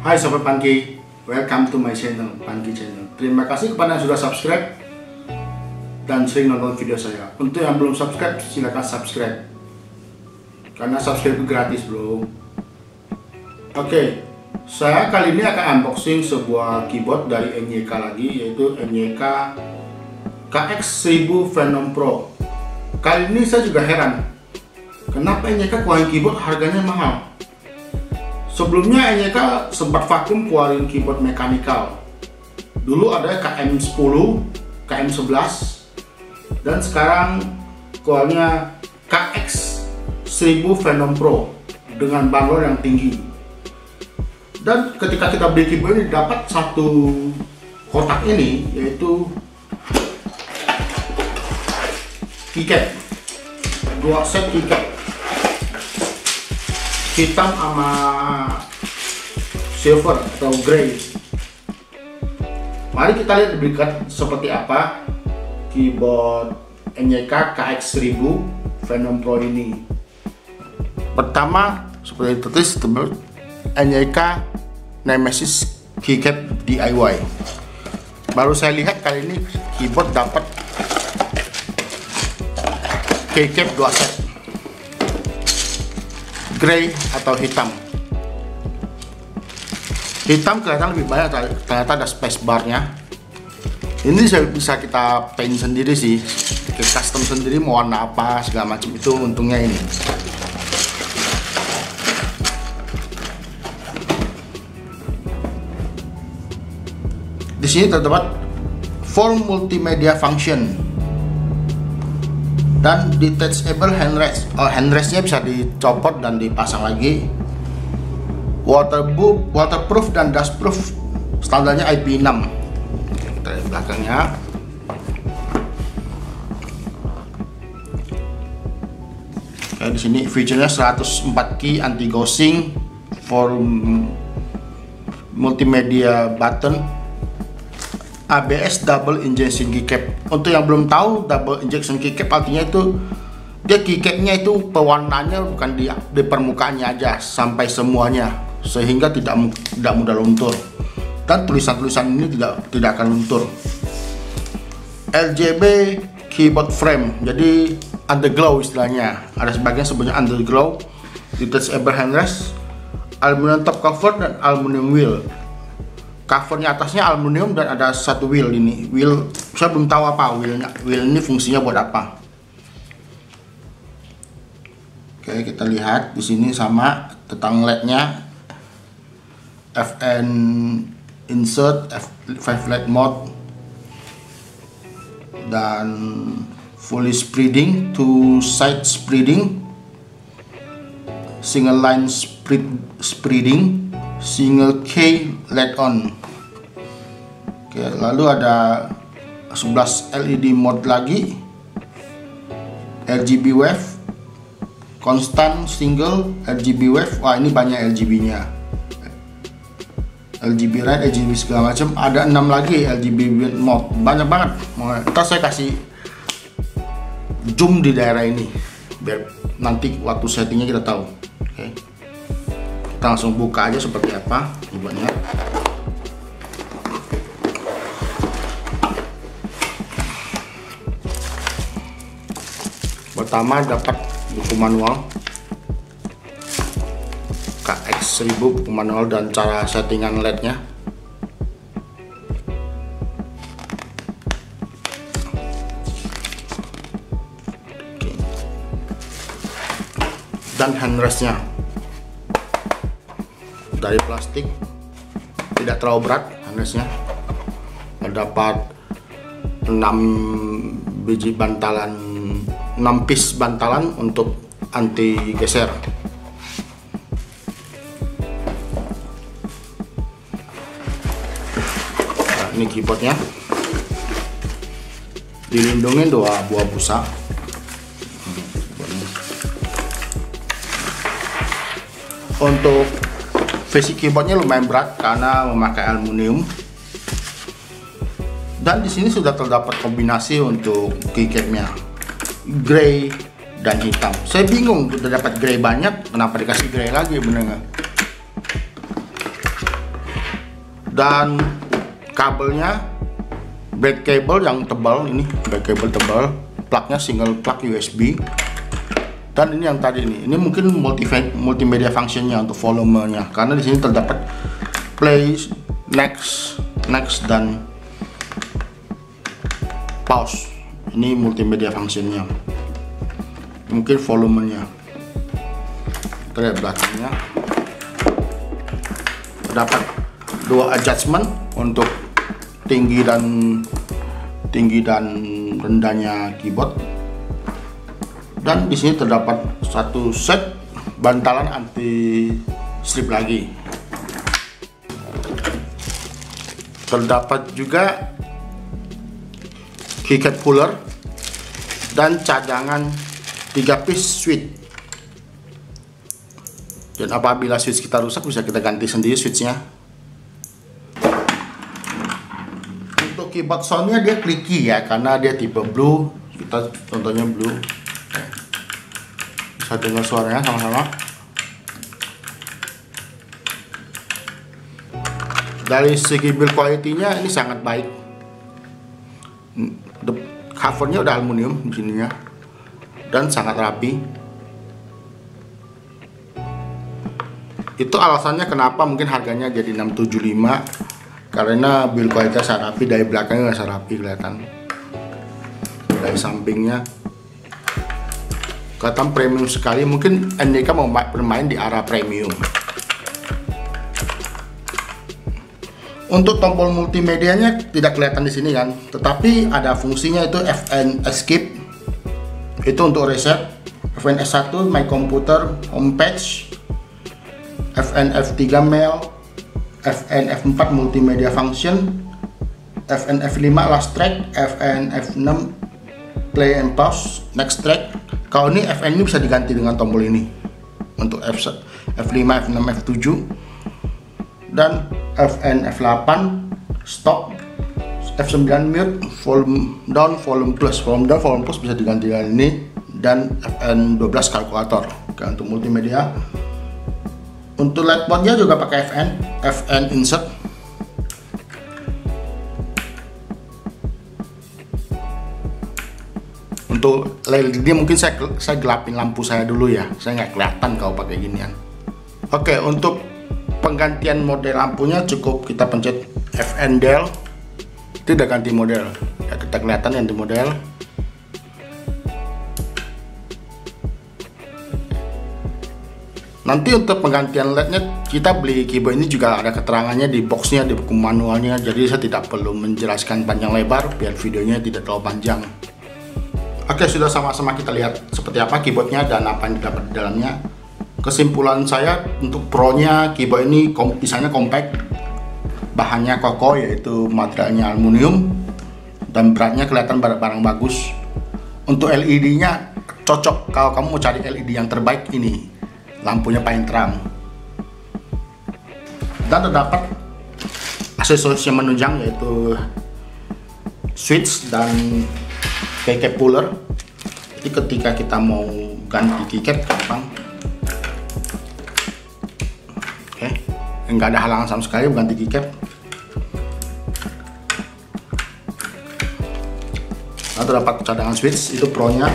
Hai Sobat Panki, welcome to my channel, Panki Channel. Terima kasih kepada yang sudah subscribe dan sering nonton video saya. Untuk yang belum subscribe, silahkan subscribe, karena subscribe itu gratis bro. Oke, saya kali ini akan unboxing sebuah keyboard dari NYK lagi, yaitu NYK KX1000 Phenom Pro. Kali ini saya juga heran, kenapa NYK keluarin keyboard harganya mahal. Sebelumnya NYK sempat vakum keluarin keyboard mekanikal. Dulu ada KM10, KM11, dan sekarang keluarnya KX1000 Phenom Pro dengan bandrol yang tinggi. Dan ketika kita beli keyboard ini dapat satu kotak ini, yaitu keycap, 2 set keycap, hitam sama silver atau grey. Mari kita lihat lebih dekat seperti apa keyboard NYK KX1000 Phenom Pro ini. Pertama, seperti tertulis NYK Nemesis Keycap DIY. Baru saya lihat kali ini keyboard dapat keycap 2 set, grey atau hitam. Hitam kelihatan lebih banyak, ternyata ada spacebarnya. Ini bisa kita paint sendiri sih, kita custom sendiri mau warna apa segala macam, itu untungnya ini. Di sini terdapat form multimedia function dan detachable handrest. Handrestnya bisa dicopot dan dipasang lagi. Waterproof dan dustproof, standarnya IP6. Kita lihat belakangnya. Oke, di sini fiturnya 104 key anti ghosting, form multimedia button, ABS double injection keycap. Untuk yang belum tahu, double injection keycap artinya itu dia keycapnya itu pewarnaannya bukan di permukaannya aja, sampai semuanya, sehingga tidak mudah luntur, dan tulisan-tulisan ini tidak akan luntur. RGB keyboard frame, jadi underglow istilahnya, ada sebagian sebutnya underglow. Detachable handrest, aluminium top cover dan aluminium wheel. Covernya atasnya aluminium dan ada satu wheel ini. Wheel saya belum tahu apa wheelnya. Wheel ini fungsinya buat apa? Oke, kita lihat di sini sama tentang LED-nya. FN insert, F5 LED mode, dan fully spreading, two side spreading, single line spreading, single K LED on. Oke, lalu ada 11 LED mode lagi, RGB wave, constant, single, RGB wave. Wah, ini banyak RGB nya, RGB red, RGB segala macam. Ada 6 lagi RGB mode, banyak banget. Ntar saya kasih zoom di daerah ini biar nanti waktu settingnya kita tahu. Oke, kita langsung buka aja seperti apa keyboardnya. Pertama dapat buku manual KX1000, buku manual dan cara settingan LED-nya. Dan handrestnya dari plastik, tidak terlalu berat handrestnya. Terdapat 6 biji bantalan, 6 piece bantalan untuk anti geser. Nah, ini keyboardnya dilindungi 2 buah busa. Untuk basic keyboardnya lumayan berat karena memakai aluminium. Dan di sini sudah terdapat kombinasi untuk keycapnya, grey dan hitam. Saya bingung, udah dapat grey banyak, kenapa dikasih grey lagi, bener nggak? Dan kabelnya back cable yang tebal, ini back cable tebal, plugnya single plug USB. Dan ini yang tadi ini mungkin multimedia functionnya untuk volumenya, karena di sini terdapat play, next dan pause. Ini multimedia functionnya, mungkin volumenya. Kita lihat belakangnya, terdapat dua adjustment untuk tinggi dan rendahnya keyboard. Dan di sini terdapat satu set bantalan anti slip lagi. Terdapat juga keycap puller dan cadangan 3 piece switch. Dan apabila switch kita rusak bisa kita ganti sendiri switchnya. Untuk keyboard soundnya dia clicky ya, karena dia tipe blue. Kita contohnya blue. Bisa dengar suaranya sama-sama. Dari segi build quality-nya ini sangat baik. Covernya udah aluminium di sininya dan sangat rapi. Itu alasannya kenapa mungkin harganya jadi 675, karena build quality sangat rapi. Dari belakangnya sangat rapi kelihatan, dari sampingnya kelihatan premium sekali. Mungkin NDK mau bermain di arah premium. Untuk tombol multimedianya tidak kelihatan di sini kan, tetapi ada fungsinya, itu FN Escape, itu untuk reset. FN S1 My Computer Homepage, FN F3 Mail, FN F4 Multimedia Function, FN F5 Last Track, FN F6 Play and Pause, Next Track. Kalau ini FN ini bisa diganti dengan tombol ini untuk F5, F6, F7, dan FN F8 Stop, F9 Mute, Volume Down, Volume Plus. Volume Down, Volume Plus bisa diganti dengan ini, dan FN12 Kalkulator. Oke, untuk multimedia. Untuk LED boardnya juga pakai FN Insert. Untuk LED mungkin saya gelapin lampu saya dulu ya, saya nggak kelihatan kalau pakai ginian. Oke, untuk penggantian model lampunya cukup kita pencet FN Del, itu udah ganti model ya, kita kelihatan ganti model. Nanti untuk penggantian LED-nya kita beli keyboard ini juga ada keterangannya di boxnya, di buku manualnya, jadi saya tidak perlu menjelaskan panjang lebar biar videonya tidak terlalu panjang. Oke, sudah sama-sama kita lihat seperti apa keyboardnya dan apa yang didapat di dalamnya. Kesimpulan saya untuk pro-nya, keyboard ini desainnya compact, bahannya kokoh yaitu materialnya aluminium, dan beratnya kelihatan barang bagus. Untuk LED-nya cocok kalau kamu mau cari LED yang terbaik, ini lampunya paling terang. Dan terdapat aksesoris yang menunjang yaitu switch dan keycap puller. Jadi ketika kita mau ganti keycap gampang. Oke, nggak ada halangan sama sekali ganti keycap. Nah, terdapat cadangan switch, itu pro-nya.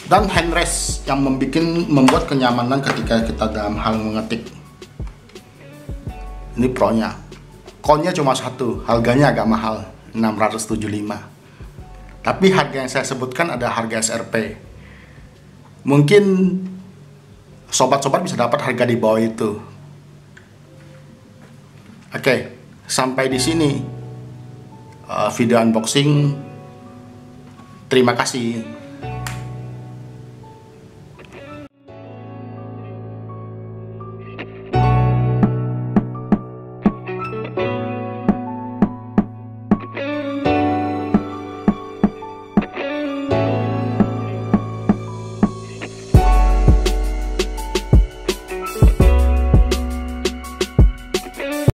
Dan handrest yang membuat kenyamanan ketika kita dalam hal mengetik. Ini pro-nya. Con-nya cuma satu, harganya agak mahal, 675. Tapi harga yang saya sebutkan ada harga SRP. Mungkin sobat-sobat bisa dapat harga di bawah itu. Oke, sampai di sini video unboxing. Terima kasih.